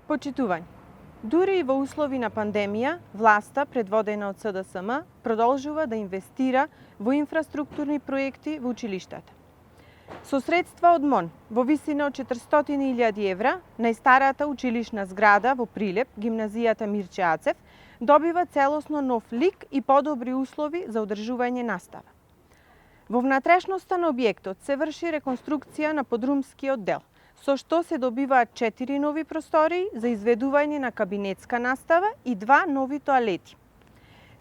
Почитување. Дури и во услови на пандемија, власта, предводена од СДСМ, продолжува да инвестира во инфраструктурни проекти во училиштата. Со средства од МОН во висина од 400.000 евра, најстарата училишна зграда во Прилеп, гимназијата Мирче Ацев, добива целосно нов лик и подобри услови за одржување настава. Во внатрешноста на објектот се врши реконструкција на подрумскиот дел, со што се добиваат 4 нови простории за изведување на кабинетска настава и 2 нови тоалети.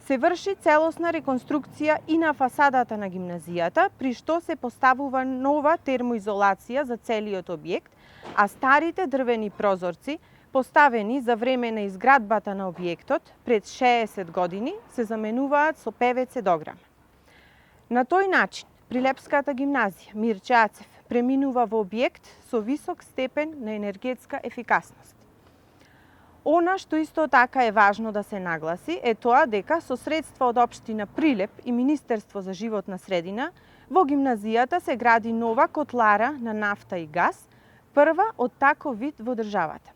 Се врши целосна реконструкција и на фасадата на гимназијата, при што се поставува нова термоизолација за целиот објект, а старите дрвени прозорци, поставени за време на изградбата на објектот пред 60 години, се заменуваат со ПВЦ дограма. На тој начин, Прилепската гимназија Мирче Ацев преминува во објект со висок степен на енергетска ефикасност. Она што исто така е важно да се нагласи е тоа дека со средства од општина Прилеп и Министерство за животна средина во гимназијата се гради нова котлара на нафта и газ, прва од таков вид во државата.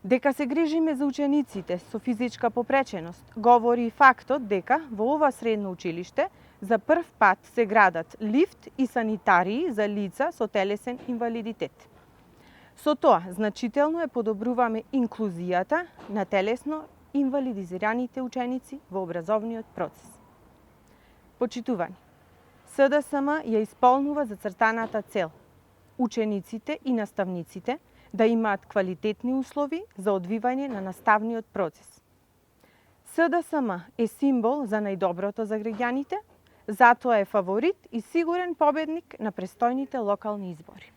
Дека се грижиме за учениците со физичка попреченост, говори и фактот дека во ова средно училиште за прв пат се градат лифт и санитарии за лица со телесен инвалидитет. Со тоа, значително е подобруваме инклузијата на телесно инвалидизираните ученици во образовниот процес. Почитување. СДСМ ја исполнува зацртаната цел учениците и наставниците да имаат квалитетни услови за одвивање на наставниот процес. СДСМ е символ за најдоброто за граѓаните, затоа е фаворит и сигурен победник на престојните локални избори.